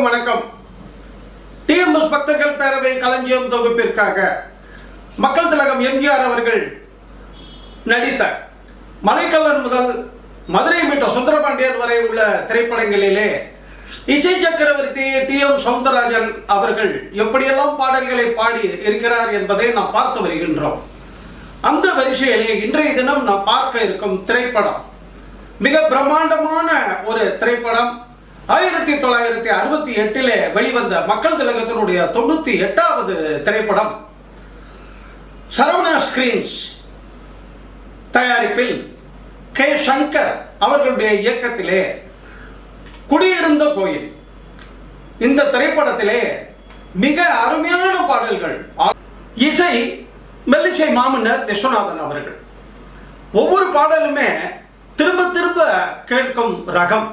அனைவருக்கும் வணக்கம். டிஎம்எஸ் பக்தர்கள் பேரவை களஞ்சியம் தொகுப்பிற்காக மக்கள் திலகம் எம்ஜிஆர் அவர்கள் நடித்த மலைக்கல்லன் முதல் மதுரை மீட்ட சுந்தரபாண்டியன் வரை உள்ள திரைப்படங்களிலே இசை சக்கரவர்த்தி டி.எம். சௌந்தரராஜன் அவர்கள் எப்படியெல்லாம் பாடல்களை பாடி இருக்கிறார் என்பதை நாம் பார்த்து வருகின்றோம். அந்த வரிசையிலே இன்றைய தினம் நாம் பார்க்க இருக்கும் திரைப்படம் மிக பிரம்மாண்டமான ஒரு திரைப்படம். 1968 வெளிவந்த மக்கள் திலகத்தினுடைய 98வது திரைப்படம். சரவணா ஸ்கிரீன்ஸ் தயாரிப்பில் கே. சங்கர் அவர்களுடைய இயக்கத்திலே குடியிருந்த கோயில். இந்த திரைப்படத்திலே மிக அருமையான பாடல்கள். இசை மெல்லிசை மாமன்னர் விஸ்வநாதன் அவர்கள். ஒவ்வொரு பாடலுமே திரும்ப திரும்ப கேட்கும் ரகம்.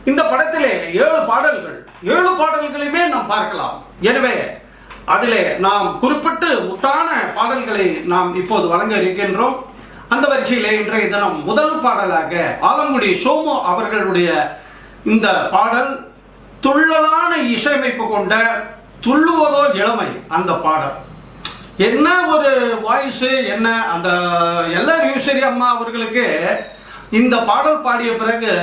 இந்த படத்திலே 7 பாடல்கள், 7 பாடல்களையுமே நாம் பார்க்கலாம். எனவே அதிலே நாம் குறிப்பிட்டு முத்தான பாடல்களை நாம் இப்போது வழங்க இருக்கின்றோம். அந்த வரிசையிலே இன்றைய தினம் முதல் பாடலாக ஆலங்குடி சோமு அவர்களுடைய இந்த பாடல் துள்ளலான இசையமைப்பு கொண்ட துள்ளுவதோ இளமை. அந்த பாடல் என்ன ஒரு வாய்ஸ், என்ன அந்த எல்ஆர் ஈஸ்வரி அம்மா அவர்களுக்கு இந்த பாடல் பாடிய பிறகு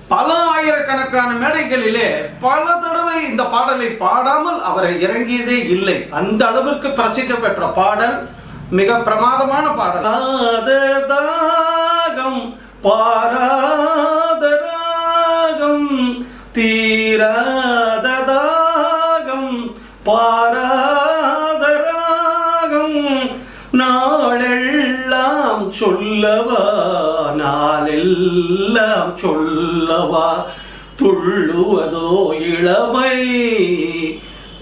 பல ஆயிரக்கணக்கான மேடைகளிலே பல தடவை இந்த பாடலை பாடாமல் அவரை இறங்கியதே இல்லை. அந்த அளவிற்கு பிரசித்தி பெற்ற பாடல், மிக பிரமாதமான பாடல். தாகம் பாராத ராகம் தீராத தாகம் பாராத ராகம் நாளெல்லாம் சொல்லவா நாளெல்லாம் சொல்லவா துள்ளுவதோ இளமை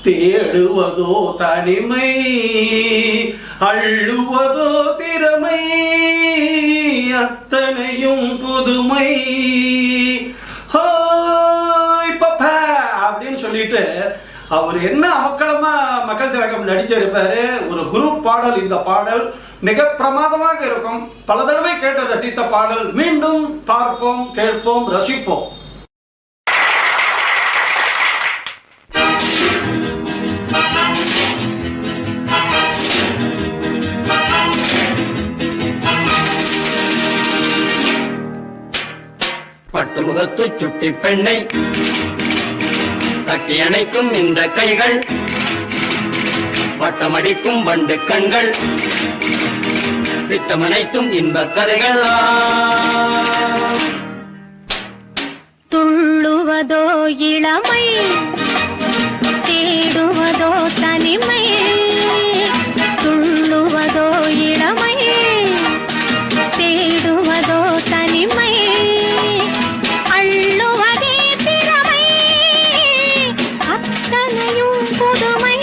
தேடுவதோ தனிமை அள்ளுவதோ திறமை அத்தனையும் புதுமை அப்படின்னு சொல்லிட்டு அவர் என்ன அமக்களமா மக்கள் திலகம் நடிச்சிருப்பாரு. ஒரு குரூப் பாடல். இந்த பாடல் மிக பிரமாதமாக இருக்கும். பல தடவை கேட்டு ரசித்த பாடல். மீண்டும் பார்ப்போம், கேட்போம், ரசிப்போம். பட்டுமுகத்து சுட்டி பெண்ணை கட்டி அணைக்கும் இந்த கைகள் வட்டமடிக்கும் வண்டு கண்கள் திட்டமனைத்தும் இன்ப கதைகள். துள்ளுவதோ இளமை தேடுவதோ தனிமை துள்ளுவதோ இளமை தேடுவதோ தனிமை அள்ளுவதே திறமை அத்தனையும் புதுமை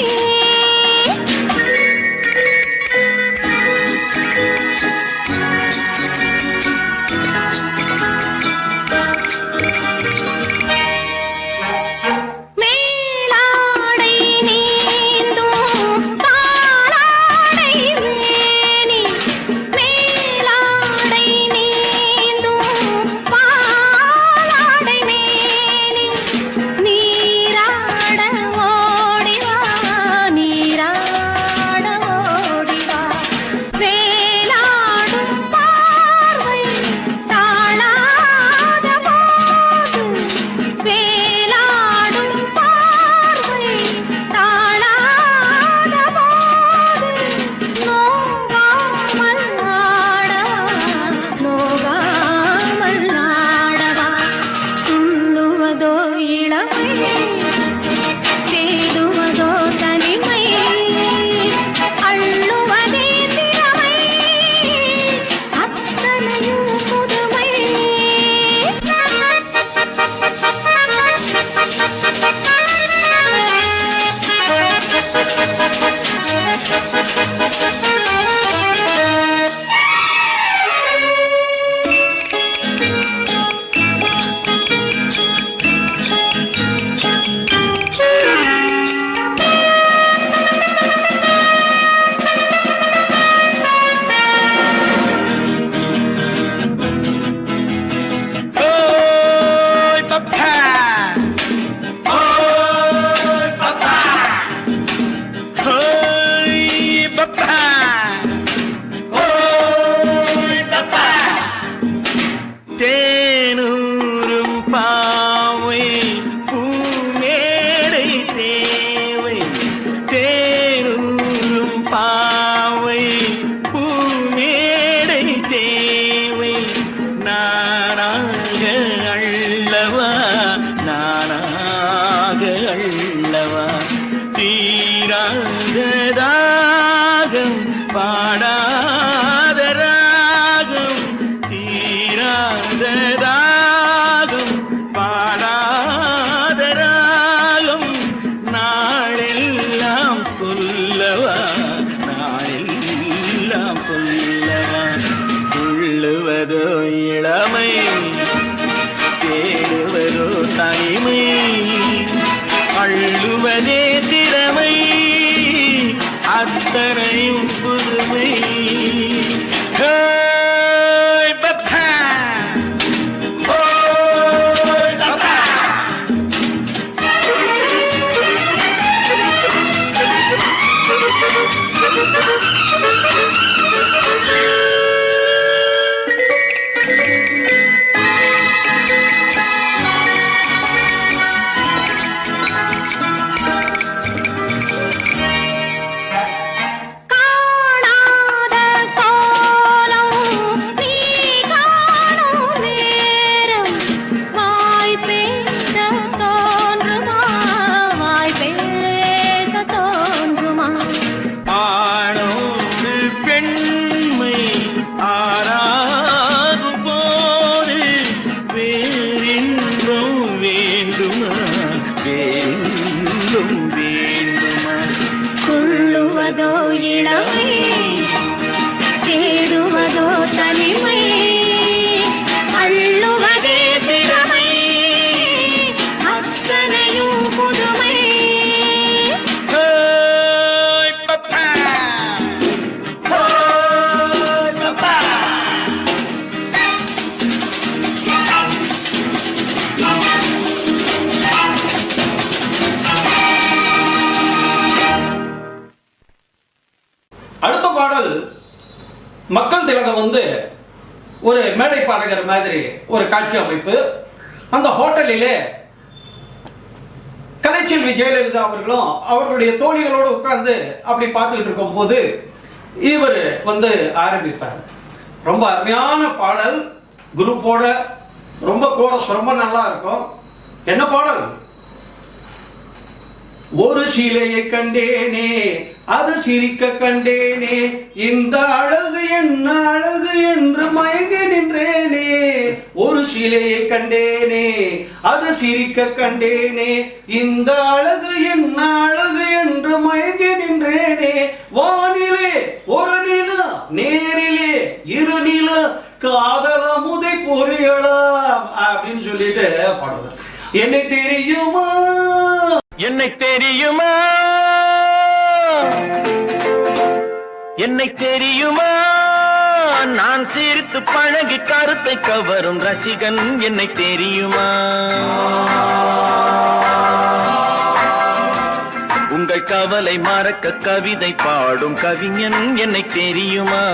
அத்தனையும் புதுமை. கொள்ளுவதோ இளமை, தேடுவதோ தனிமை, அள்ளுவதே திறமை, அத்தனையும் புதுமை. அடுத்த பாடல் மக்கள் திலகம் ஒரு மேடை பாடகர் மாதிரி ஒரு காட்சி அமைப்பு. அந்த ஹோட்டலிலே கலைச்செல்வி ஜெயலலிதா அவர்களும் அவர்களுடைய தோழிகளோடு உட்கார்ந்து அப்படி பார்த்துக்கிட்டு இருக்கும் போது இவர் ஆரம்பிப்பார். ரொம்ப அருமையான பாடல், குரூப்போட ரொம்ப கோரஸ் ரொம்ப நல்லா இருக்கும். என்ன பாடல்? ஒரு சிலையை கண்டேனே, அது சிரிக்க கண்டேனே, இந்த அழகு என்ன அழகு என்று மயங்கி நின்றேனே. ஒரு சிலையை கண்டேனே, அது சிரிக்க கண்டேனே, இந்த அழகு என்ன அழகு என்று மயங்கி நின்றேனே. வானிலே ஒரு நிலா, நேரிலே இரு நிலா, காதல முதை பொறியலாம் அப்படின்னு சொல்லிட்டு பாடுவார். என்னை தெரியுமா, என்னை தெரியுமா, என்னை தெரியுமா, நான் சிரித்து பழகி கருத்தை கவரும் ரசிகன் என்னை தெரியுமா. உங்கள் கவலை மறக்க கவிதை பாடும் கவிஞன் என்னை தெரியுமா.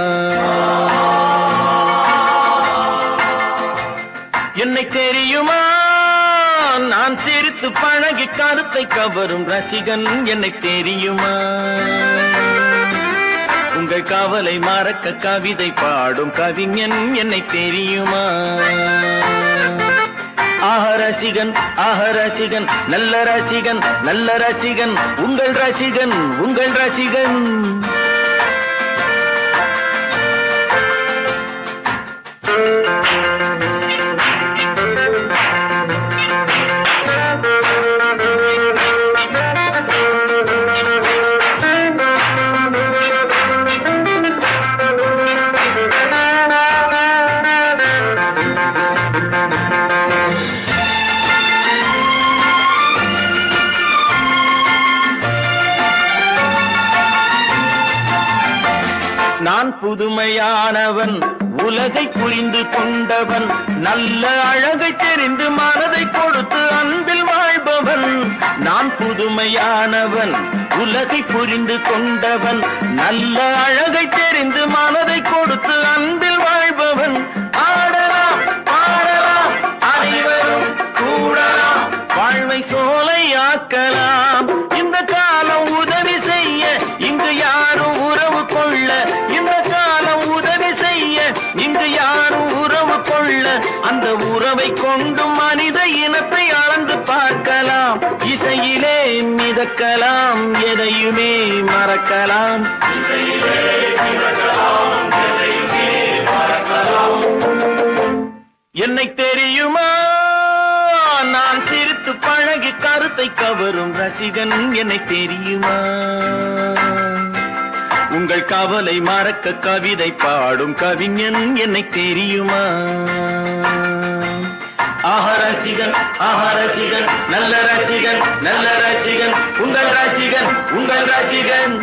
என்னை தெரியுமா, நான் சிரித்து பழகி கருத்தை கவரும் ரசிகன் என்னை தெரியுமா. உங்கள் கவலை மறக்க கவிதை பாடும் கவிஞன் என்னை தெரியுமா. ஆஹ ரசிகன், ஆஹ ரசிகன், நல்ல ரசிகன், நல்ல ரசிகன், உங்கள் ரசிகன், உங்கள் ரசிகன். நான் புதுமையானவன், உலகை புரிந்து கொண்டவன், நல்ல அழகை தெரிந்து மனதை கொடுத்து அன்பில் வாழ்பவன். நான் புதுமையானவன், உலகை புரிந்து கொண்டவன், நல்ல அழகை தெரிந்து மனதை கொடுத்து அன்பில் வாழ்பவன். ஆடலாம் பாடலாம் அனைவரும் கூடலாம், வாழ்வை சோலையாக்கலாம். இந்த காலம் உதவி செய்ய, இங்கு யாரும் உறவு கொள்ள, இந்த காலம் உதவி செய்ய, இங்கு யாரும் உறவு கொள்ள. அந்த உறவை கொண்டு மனித இனத்தை அளந்து பார்க்கலாம். இசையிலே மிதக்கலாம், எதையுமே மறக்கலாம். இசையிலே மிதக்கலாம், எதையுமே மறக்கலாம். என்னை தெரியுமா, நான் சிரித்து பழகி கருத்தை கவரும் ரசிகன் என்னை தெரியுமா. உங்கள் கவலை மறக்க கவிதை பாடும் கவிஞன் என்னை தெரியுமா. ஆஹ ரசிகன், ஆஹ ரசிகன், நல்ல ரசிகன், நல்ல ரசிகன், உங்கள் ரசிகன், உங்கள் ரசிகன்.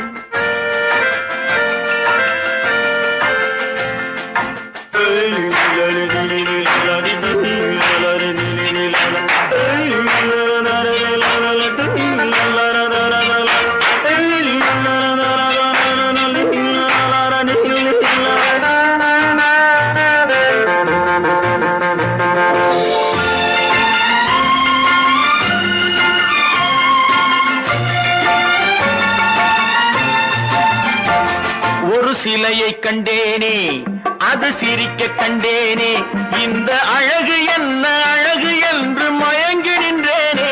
சிலையை கண்டேனே அது சிரிக்க கண்டேனே இந்த அழகு என்ன அழகு என்று மயங்கி நின்றேனே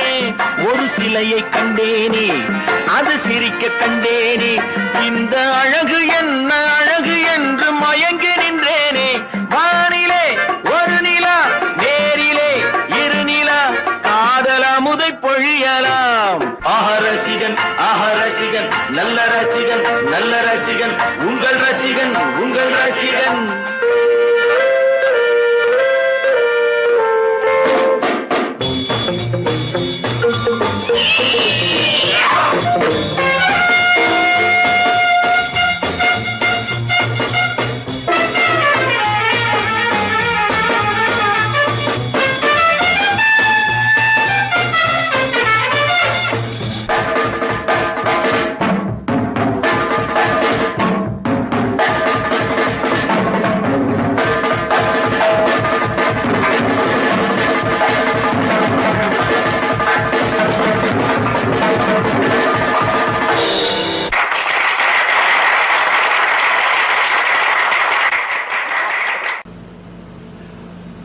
ஒரு சிலையை கண்டேனே அது சிரிக்க கண்டேனே இந்த அழகு என்ன அழகு என்று மயங்கி நின்றேனே வானிலே ஒரு நிலா நேரிலே இரு நிலா காதல் அமுதை பொழியலாம் ஆஹரசிகன் ஆஹரசிகன் நல்ல ரசிகன் நல்ல ரசிகன் உங்கள் ரசிகன் உங்கள் ரசிகன்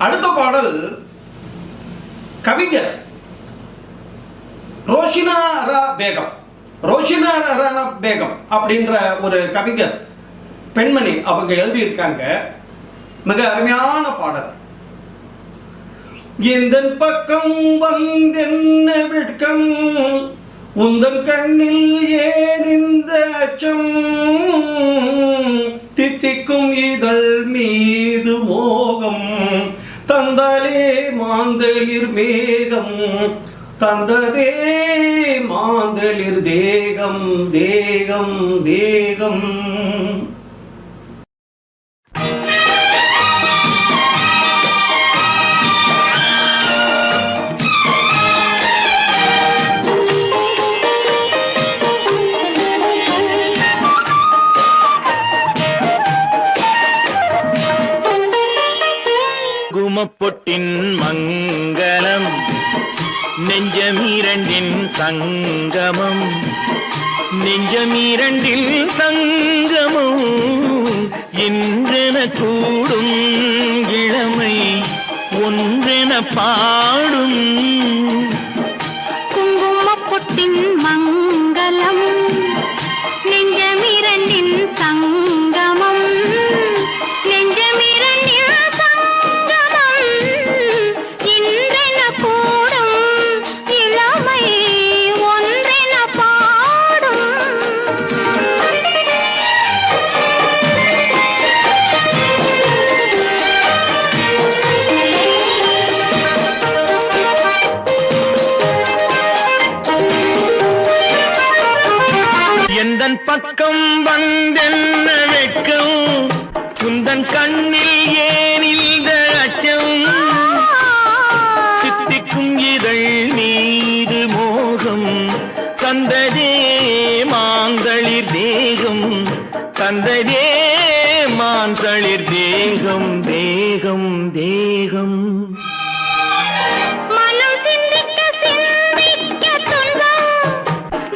அடுத்த பாடல் கவிஞர் ரோஷினா பேகம் அப்படின்ற ஒரு கவிஞர் பெண்மணி அவங்க எழுதியிருக்காங்க. மிக அருமையான பாடல். எந்தன் பக்கம் வந்தென்ன வெட்கம் உந்தன் கண்ணில் ஏன் இந்த அச்சம் தித்திக்கும் இதழ் மீது மோகம் தந்தாலே மாந்தளிர் மேகம் தந்ததே மாந்தளிர் தேகம் தேகம் தேகம். குமப்பொட்டின் மங்களம் நெஞ்சமீரண்டின் சங்கமம் நெஞ்சமீரண்டில் சங்கமம் இன்றென கூடும் இளமை ஒன்றென பாடும் குங்குமப்பொட்டின் மங்களம் நெஞ்சமிரண்டின் சங்கமம் நெஞ்சமிரண்டின் சங்கமம் இன்றென கூடும் இளமை ஒன்றென பாடும். எந்தன் பக்கம் வந்தென்ன வெட்கம் குந்தன் கண்ணில் ஏன் இந்த அச்சம் சித்திக்கும் இதழ் மீது மோகம் தந்ததே மாந்தளிர் தேகம் தந்ததே மாந்தளிர் தேகம் தேகம் தேகம். மனம் சிந்திக்க சிந்திக்க துன்பம்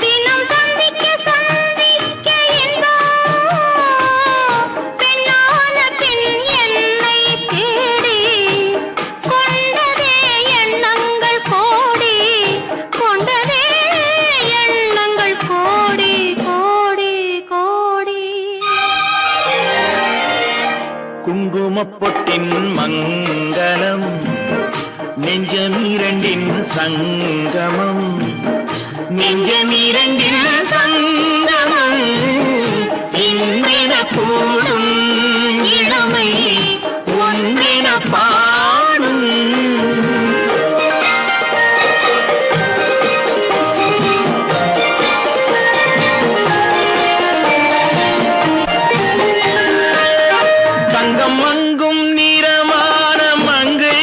தினம் சந்திக்க சந்திக்க இன்பம் பெண்ணான பின் என்னை தேடி கொண்டதே எண்ணங்கள் கோடி கொண்டதே எண்ணங்கள் கோடி கோடி கோடி. குங்குமப்பொட்டின் மங்களம் நெஞ்சமீரண்டின் சங்கமம் நெஞ்சமீரண்டின் சங்கமம் இன்றென கூடும் இளமை ஒன்றென பாடும். தங்கம் அங்கும் நிறமான மங்கை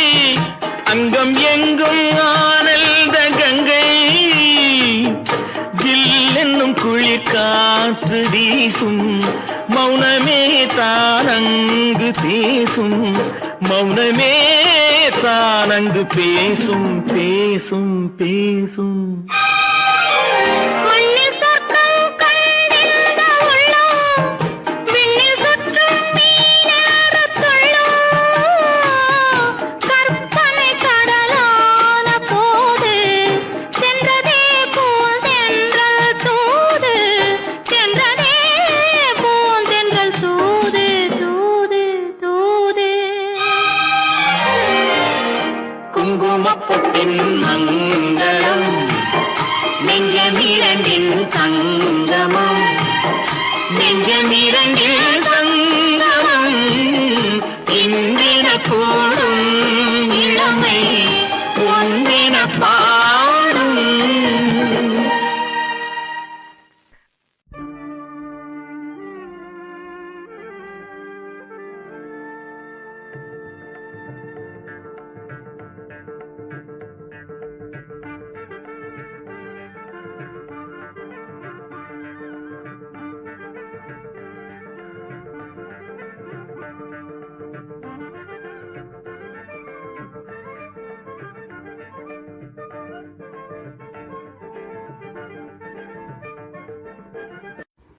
அங்கம் எங்கும் ஆனந்த கங்கை ஜில் என்னும் குளிர் காற்று வீசும் மௌனமே தானங்கு பேசும் மௌனமே தானங்கு பேசும் பேசும் பேசும்.